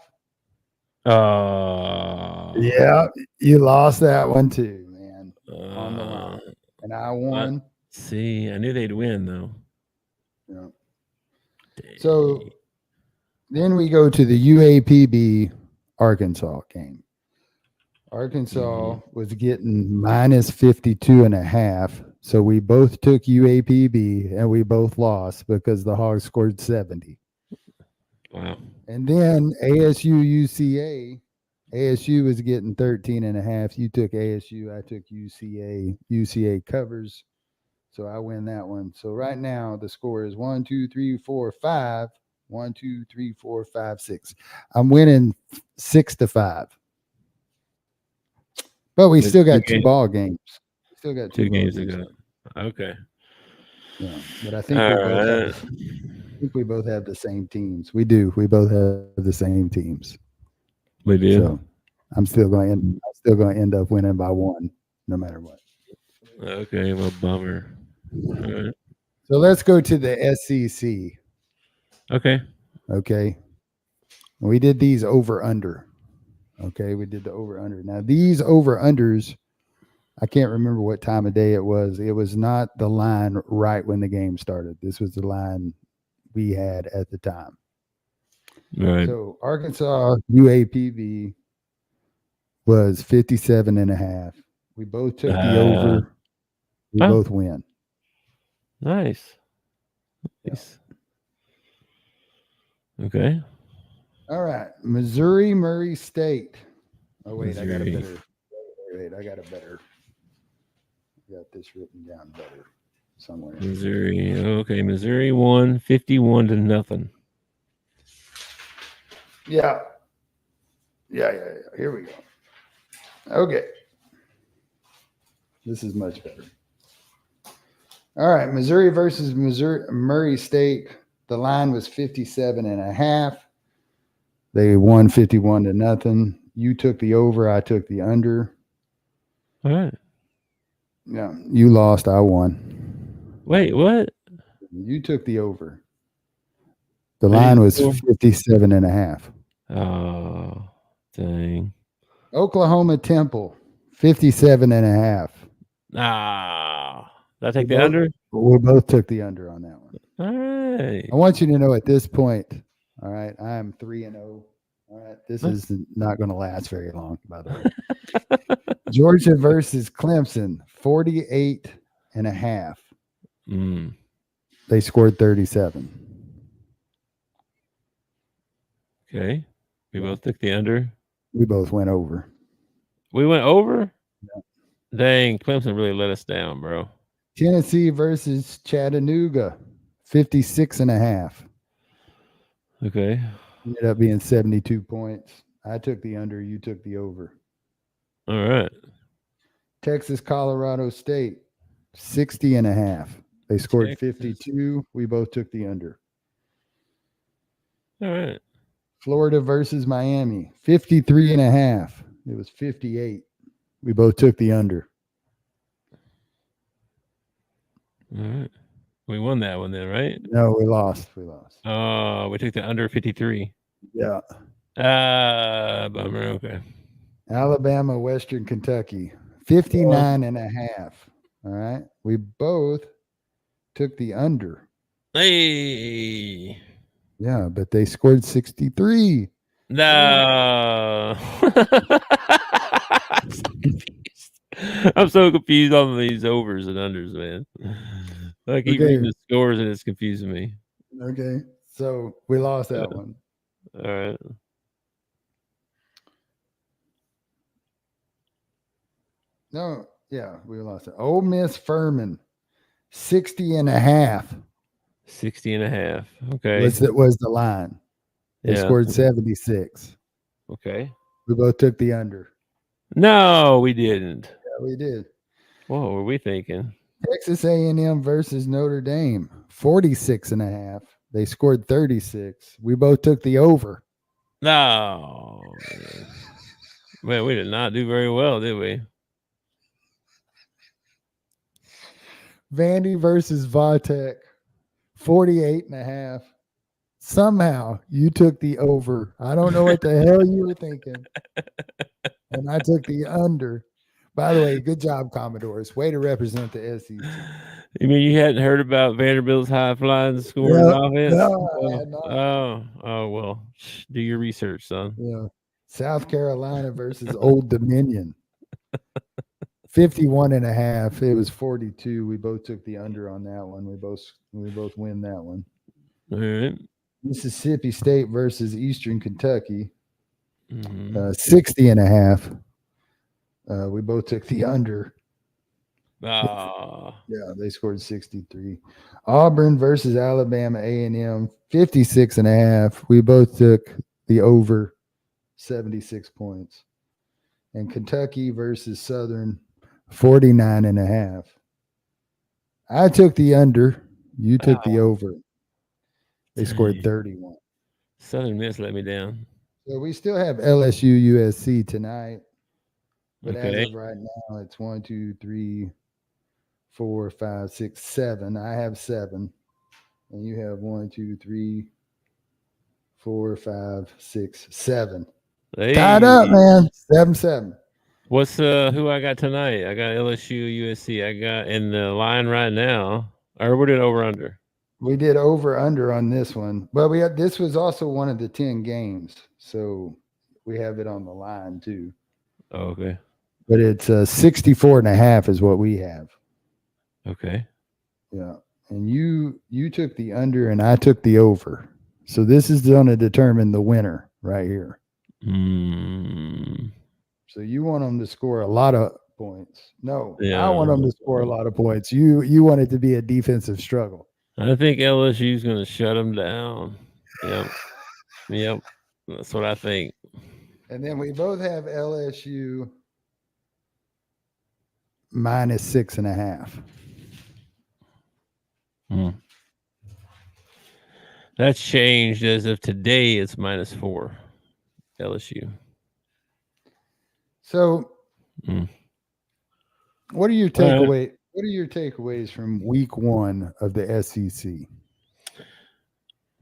Speaker 4: Yeah, you lost that one too, man. On the line. And I won.
Speaker 3: See, I knew they'd win though.
Speaker 4: Yeah. So then we go to the UAPB Arkansas game. Arkansas was getting minus 52.5. So we both took UAPB and we both lost because the Hogs scored 70.
Speaker 3: Wow.
Speaker 4: And then ASU UCA. ASU was getting 13.5. You took ASU. I took UCA. UCA covers. So I win that one. So right now the score is 1, 2, 3, 4, 5. 1, 2, 3, 4, 5, 6. I'm winning 6-5. But we still got 2 ball games. Still got
Speaker 3: 2 games to go. Okay.
Speaker 4: Yeah, but I think we both have the same teams. We do. We both have the same teams.
Speaker 3: We do.
Speaker 4: So I'm still going to end up winning by 1, no matter what.
Speaker 3: Okay, well, bummer. All right.
Speaker 4: So let's go to the SEC.
Speaker 3: Okay.
Speaker 4: We did these over under. Okay, we did the over under. Now these over unders, I can't remember what time of day it was. It was not the line right when the game started. This was the line we had at the time.
Speaker 3: Right.
Speaker 4: So Arkansas UAPB was 57.5. We both took the over. We both win.
Speaker 3: Nice. Okay.
Speaker 4: All right. Missouri Murray State. Oh, wait,
Speaker 3: Missouri.
Speaker 4: I got a better. Wait, I got a better. I got this written down better somewhere.
Speaker 3: Missouri. Okay. Missouri won 51-0.
Speaker 4: Yeah. Here we go. Okay. This is much better. All right. Missouri versus Murray State. The line was 57.5. They won 51-0. You took the over. I took the under.
Speaker 3: All right.
Speaker 4: Yeah. You lost. I won.
Speaker 3: Wait, what?
Speaker 4: You took the over. The line was 57.5.
Speaker 3: Oh, dang.
Speaker 4: Oklahoma Temple, 57.5.
Speaker 3: Did I take the under?
Speaker 4: We both took the under on that one.
Speaker 3: All right.
Speaker 4: I want you to know at this point, all right, I am 3-0. All right, this is not going to last very long, by the way. Georgia versus Clemson, 48.5. They scored 37.
Speaker 3: Okay. We both took the under.
Speaker 4: We both went over.
Speaker 3: We went over?
Speaker 4: Yeah.
Speaker 3: Dang, Clemson really let us down, bro.
Speaker 4: Tennessee versus Chattanooga, 56.5.
Speaker 3: Okay.
Speaker 4: Ended up being 72 points. I took the under. You took the over.
Speaker 3: All right.
Speaker 4: Texas, Colorado State, 60.5. They scored
Speaker 3: Texas.
Speaker 4: 52. We both took the under.
Speaker 3: All right.
Speaker 4: Florida versus Miami, 53.5. It was 58. We both took the under.
Speaker 3: All right. We won that one then, right?
Speaker 4: No, we lost.
Speaker 3: Oh, we took the under 53.
Speaker 4: Yeah.
Speaker 3: Bummer. Okay.
Speaker 4: Alabama, Western Kentucky, 59.5. All right. We both took the under.
Speaker 3: Hey.
Speaker 4: Yeah, but they scored 63.
Speaker 3: No. I'm so confused on these overs and unders, man. I keep reading the scores and it's confusing me.
Speaker 4: Okay, so we lost that one.
Speaker 3: All right.
Speaker 4: No, yeah, we lost it. Ole Miss Furman, 60.5.
Speaker 3: 60.5. Okay.
Speaker 4: Was the line. They
Speaker 3: Yeah.
Speaker 4: scored 76.
Speaker 3: Okay.
Speaker 4: We both took the under.
Speaker 3: No, we didn't.
Speaker 4: Yeah, we did.
Speaker 3: What were we thinking?
Speaker 4: Texas A&M versus Notre Dame, 46.5. They scored 36. We both took the over.
Speaker 3: No. Man, we did not do very well, did we?
Speaker 4: Vandy versus Vatek, 48.5. Somehow you took the over. I don't know what the hell you were thinking. And I took the under. By the way, good job, Commodores. Way to represent the SEC.
Speaker 3: You mean you hadn't heard about Vanderbilt's high flying scoring offense?
Speaker 4: No, I had not.
Speaker 3: Oh, well, do your research, son.
Speaker 4: Yeah. South Carolina versus Old Dominion. 51.5. It was 42. We both took the under on that one. We both win that one.
Speaker 3: All right.
Speaker 4: Mississippi State versus Eastern Kentucky.
Speaker 3: Mhm.
Speaker 4: 60.5. We both took the under.
Speaker 3: Ah,
Speaker 4: Yeah, they scored 63. Auburn versus Alabama A&M, 56.5. We both took the over, 76 points. And Kentucky versus Southern, 49.5. I took the under. You took the over. They scored 31.
Speaker 3: Southern Miss let me down.
Speaker 4: So we still have LSU USC tonight. But
Speaker 3: Okay.
Speaker 4: as of right now, it's 1, 2, 3, 4, 5, 6, 7. I have 7. And you have 1, 2, 3, 4, 5, 6, 7.
Speaker 3: Hey.
Speaker 4: Tied up, man. 7-7.
Speaker 3: What's who I got tonight? I got LSU USC. I got in the line right now. Or we did over under.
Speaker 4: We did over under on this one. But this was also one of the 10 games. So we have it on the line too.
Speaker 3: Oh, okay.
Speaker 4: But it's 64.5 is what we have.
Speaker 3: Okay.
Speaker 4: Yeah. And you took the under and I took the over. So this is going to determine the winner right here. So you want them to score a lot of points. No,
Speaker 3: Yeah.
Speaker 4: I want them to score a lot of points. You want it to be a defensive struggle.
Speaker 3: I think LSU is going to shut them down. Yep. That's what I think.
Speaker 4: And then we both have LSU minus 6.5.
Speaker 3: That's changed as of today. It's -4 LSU.
Speaker 4: So what are your takeaways? What are your takeaways from week 1 of the SEC?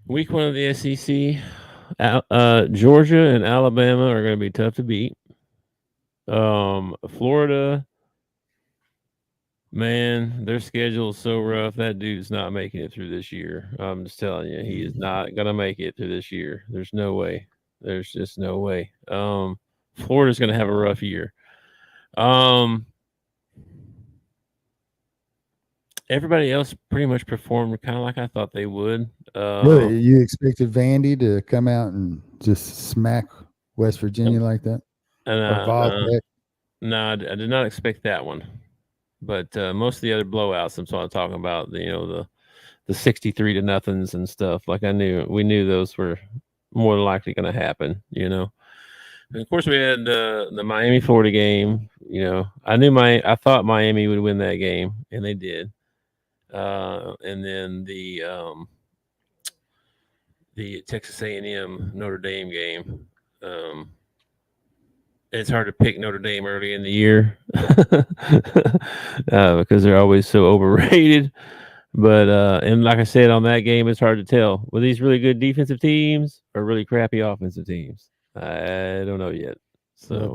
Speaker 3: Week 1 of the SEC, Georgia and Alabama are going to be tough to beat. Florida, man, their schedule is so rough. That dude's not making it through this year. I'm just telling you, he is not going to make it through this year. There's no way. There's just no way. Florida's going to have a rough year. Everybody else pretty much performed kind of like I thought they would.
Speaker 4: Really, you expected Vandy to come out and just smack West Virginia like that?
Speaker 3: No, I did not expect that one. But most of the other blowouts, I'm sort of talking about, the 63 to nothings and stuff. Like we knew those were more than likely going to happen. And of course, we had the Miami Florida game. I thought Miami would win that game, and they did. And then the Texas A&M Notre Dame game. It's hard to pick Notre Dame early in the year because they're always so overrated. But and like I said on that game, it's hard to tell. Were these really good defensive teams or really crappy offensive teams? I don't know yet. So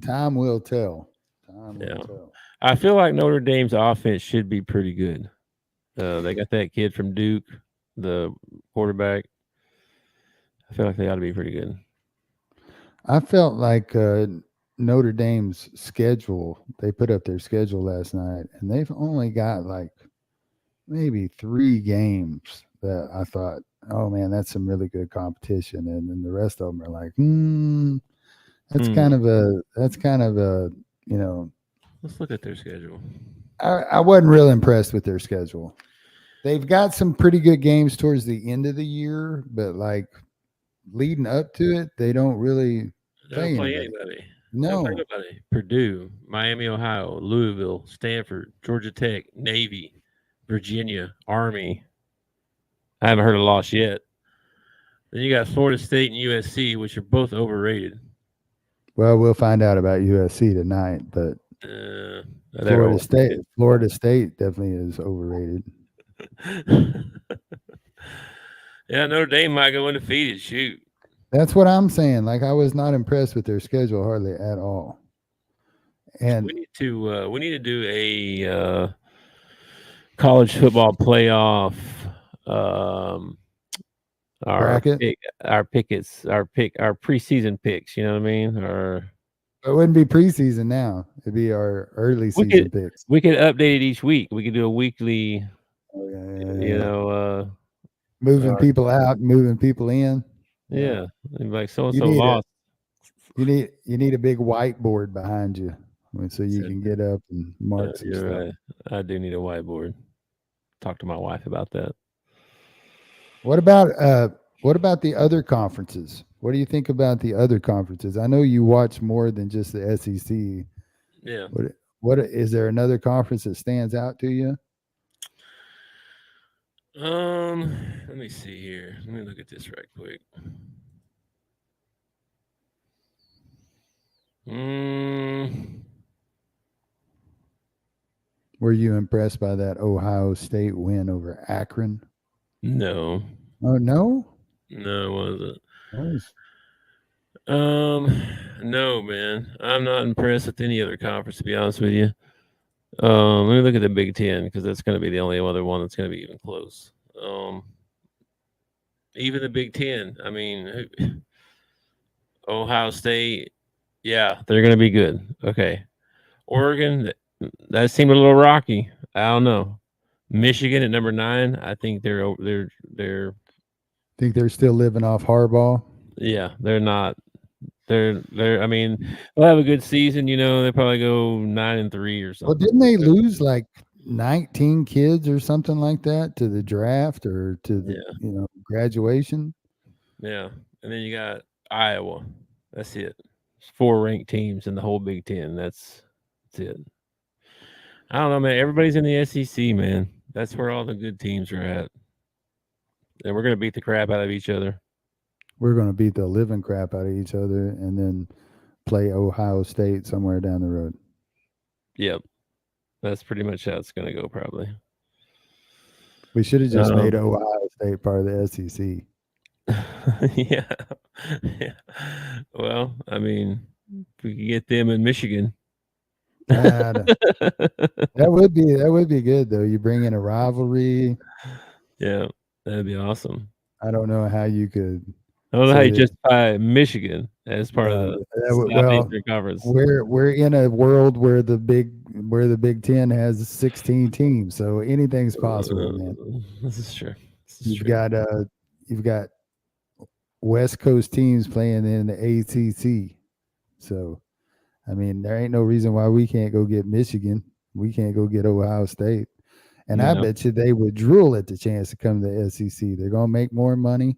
Speaker 4: time will tell. Time will tell.
Speaker 3: I feel like Notre Dame's offense should be pretty good. They got that kid from Duke, the quarterback. I feel like they ought to be pretty good.
Speaker 4: I felt like Notre Dame's schedule. They put up their schedule last night, and they've only got like maybe 3 games that I thought, oh man, that's some really good competition. And then the rest of them are like, that's kind of a, you know,
Speaker 3: Let's look at their schedule.
Speaker 4: I wasn't real impressed with their schedule. They've got some pretty good games towards the end of the year, but like leading up to it, they don't really
Speaker 3: They don't play anybody. They don't
Speaker 4: No.
Speaker 3: play nobody. Purdue, Miami, Ohio, Louisville, Stanford, Georgia Tech, Navy, Virginia, Army. I haven't heard a loss yet. Then you got Florida State and USC, which are both overrated.
Speaker 4: Well, we'll find out about USC tonight, but Florida State definitely is overrated.
Speaker 3: Yeah, Notre Dame might go undefeated. Shoot.
Speaker 4: That's what I'm saying. Like, I was not impressed with their schedule hardly at all. And
Speaker 3: we need to do a college football playoff. Our preseason picks. You know what I mean? Or
Speaker 4: it wouldn't be preseason now. It'd be our early season picks.
Speaker 3: We could update it each week. We could do a weekly.
Speaker 4: Moving people out, moving people in.
Speaker 3: Yeah, and like so and so lost.
Speaker 4: You need a big whiteboard behind you, so you can get up and mark some stuff.
Speaker 3: Right. I do need a whiteboard. Talk to my wife about that.
Speaker 4: What about the other conferences? What do you think about the other conferences? I know you watch more than just the SEC.
Speaker 3: Yeah.
Speaker 4: What is there another conference that stands out to you?
Speaker 3: Let me see here. Let me look at this right quick.
Speaker 4: Were you impressed by that Ohio State win over Akron?
Speaker 3: No.
Speaker 4: Oh no?
Speaker 3: No, it wasn't.
Speaker 4: Nice.
Speaker 3: No, man. I'm not impressed with any other conference, to be honest with you. Let me look at the Big Ten, because that's going to be the only other one that's going to be even close. Even the Big Ten, I mean, Ohio State, yeah, they're going to be good. Okay. Oregon, that seemed a little rocky. I don't know. Michigan at number 9, I think they're
Speaker 4: think they're still living off Harbaugh.
Speaker 3: Yeah, they're not. They're. I mean, they'll have a good season. You know, they probably go 9-3 or something.
Speaker 4: Well, didn't they lose like 19 kids or something like that to the draft or to the graduation?
Speaker 3: Yeah, and then you got Iowa. That's it. 4 ranked teams in the whole Big Ten. That's it. I don't know, man. Everybody's in the SEC, man. That's where all the good teams are at. And we're gonna beat the crap out of each other.
Speaker 4: We're gonna beat the living crap out of each other, and then play Ohio State somewhere down the road.
Speaker 3: Yep, that's pretty much how it's gonna go. Probably.
Speaker 4: We should have just made Ohio State part of the SEC.
Speaker 3: Yeah. Well, I mean, if we could get them in Michigan.
Speaker 4: That would be good though. You bring in a rivalry.
Speaker 3: Yeah, that'd be awesome.
Speaker 4: I don't know how you could.
Speaker 3: I don't know how you justify Michigan as part of the Southeastern Conference.
Speaker 4: We're in a world where the Big Ten has 16 teams, so anything's possible, man.
Speaker 3: This is true.
Speaker 4: You've got West Coast teams playing in the ACC, so I mean there ain't no reason why we can't go get Michigan. We can't go get Ohio State, and I bet you they would drool at the chance to come to the SEC. They're gonna make more money.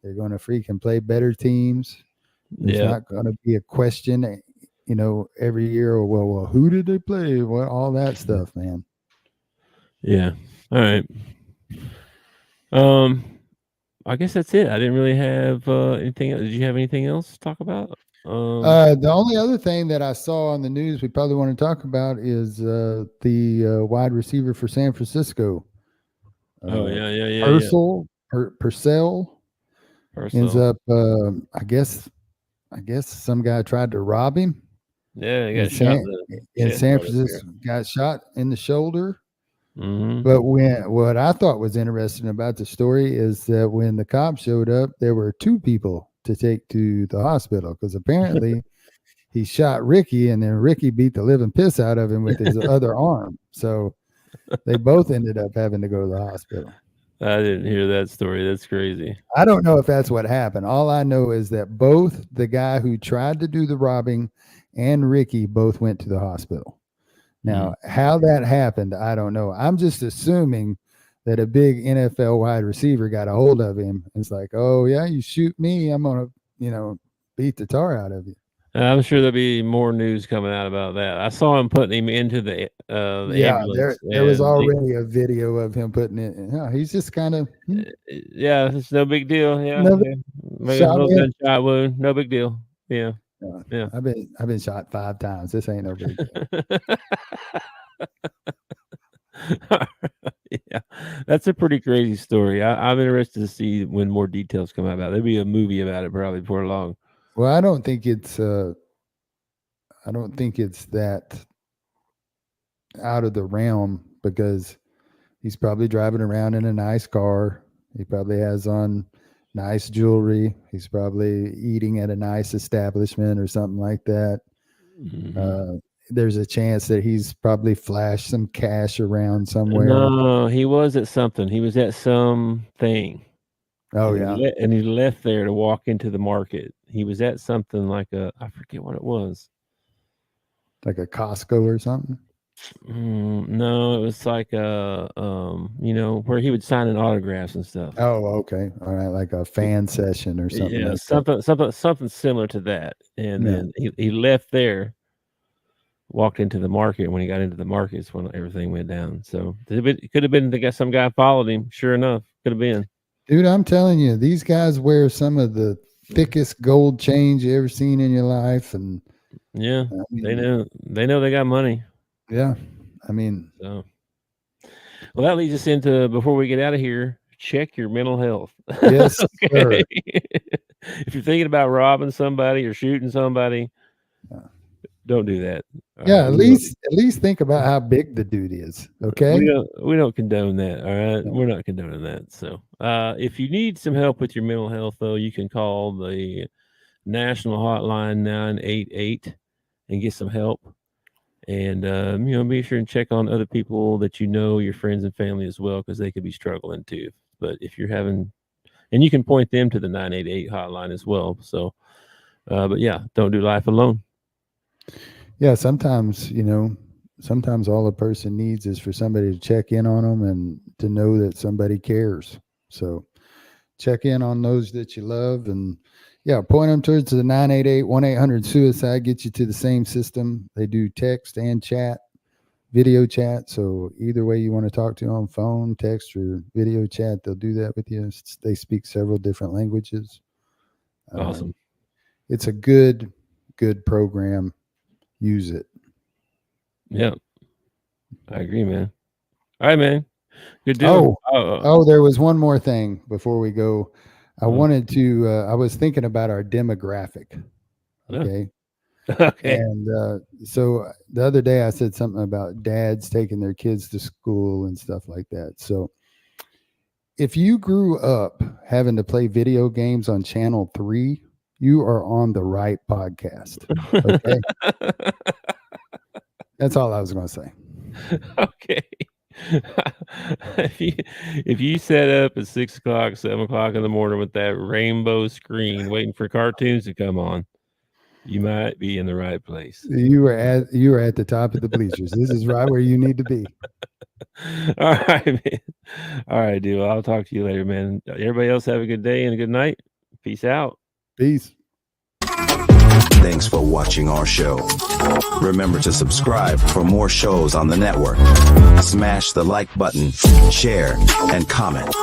Speaker 4: They're going to freaking play better teams. It's not going to be a question, every year. Well, who did they play? Well, all that stuff, man.
Speaker 3: Yeah. All right. I guess that's it. I didn't really have anything. Did you have anything else to talk about?
Speaker 4: The only other thing that I saw on the news we probably want to talk about is the wide receiver for San Francisco. Purcell. Ends up, I guess some guy tried to rob him.
Speaker 3: Yeah, he got shot
Speaker 4: in San Francisco. Got shot in the shoulder.
Speaker 3: Mm-hmm.
Speaker 4: But what I thought was interesting about the story is that when the cops showed up, there were 2 people to take to the hospital because apparently he shot Ricky, and then Ricky beat the living piss out of him with his other arm. So they both ended up having to go to the hospital.
Speaker 3: I didn't hear that story. That's crazy.
Speaker 4: I don't know if that's what happened. All I know is that both the guy who tried to do the robbing and Ricky both went to the hospital. Now, how that happened, I don't know. I'm just assuming that a big NFL wide receiver got a hold of him. It's like, oh, yeah, you shoot me, I'm going to, beat the tar out of you.
Speaker 3: I'm sure there'll be more news coming out about that. I saw him putting him into the ambulance.
Speaker 4: There was already a video of him putting it. He's just kind of.
Speaker 3: Yeah, it's no big deal. Yeah, maybe a little gunshot wound. No big deal. Yeah. Yeah.
Speaker 4: I've been shot 5 times. This ain't no big deal.
Speaker 3: Yeah, that's a pretty crazy story. I'm interested to see when more details come out about it. There'll be a movie about it probably before long.
Speaker 4: Well, I don't think it's that out of the realm, because he's probably driving around in a nice car. He probably has on nice jewelry. He's probably eating at a nice establishment or something like that. Mm-hmm. There's a chance that he's probably flashed some cash around somewhere.
Speaker 3: No, he was at something. He was at something.
Speaker 4: Oh,
Speaker 3: and he left there to walk into the market. He was at something like I forget what it was.
Speaker 4: Like a Costco or something?
Speaker 3: No, it was like where he would sign in autographs and stuff.
Speaker 4: Oh, okay. All right, like a fan session or something.
Speaker 3: Yeah,
Speaker 4: like
Speaker 3: something similar to that. And then he left there, walked into the market. When he got into the market, it's when everything went down. So it could have been some guy followed him. Sure enough, could have been.
Speaker 4: Dude, I'm telling you, these guys wear some of the thickest gold chains you ever seen in your life, and
Speaker 3: they know they got money.
Speaker 4: Yeah, I mean,
Speaker 3: so. Well, that leads us into, before we get out of here, check your mental health.
Speaker 4: Yes, okay.
Speaker 3: If you're thinking about robbing somebody or shooting somebody, don't do that.
Speaker 4: Yeah, at least think about how big the dude is. Okay,
Speaker 3: we don't condone that. All right, we're not condoning that. So, if you need some help with your mental health, though, you can call the national hotline 988 and get some help. And be sure and check on other people that your friends and family as well, because they could be struggling too. But if you're having, and you can point them to the 988 hotline as well. So, but yeah, don't do life alone.
Speaker 4: Yeah, sometimes all a person needs is for somebody to check in on them and to know that somebody cares. So check in on those that you love, and point them towards the 988-1-800-SUICIDE. Get you to the same system. They do text and chat, video chat. So either way you want to talk to on phone, text, or video chat, they'll do that with you. They speak several different languages.
Speaker 3: Awesome.
Speaker 4: It's a good program. Use it.
Speaker 3: Yeah, I agree, man. All right, man. Good deal.
Speaker 4: Oh, there was one more thing before we go. I wanted to, I was thinking about our demographic. Okay.
Speaker 3: Okay.
Speaker 4: And so the other day I said something about dads taking their kids to school and stuff like that. So if you grew up having to play video games on Channel 3, you are on the right podcast. Okay. That's all I was going to say.
Speaker 3: Okay. If you set up at 6 o'clock, 7 o'clock in the morning with that rainbow screen waiting for cartoons to come on, you might be in the right place.
Speaker 4: You were at the top of the bleachers. This is right where you need to be.
Speaker 3: All right, man. All right, dude. I'll talk to you later, man. Everybody else have a good day and a good night. Peace out.
Speaker 4: Peace.
Speaker 5: Thanks for watching our show. Remember to subscribe for more shows on the network. Smash the like button, share, and comment.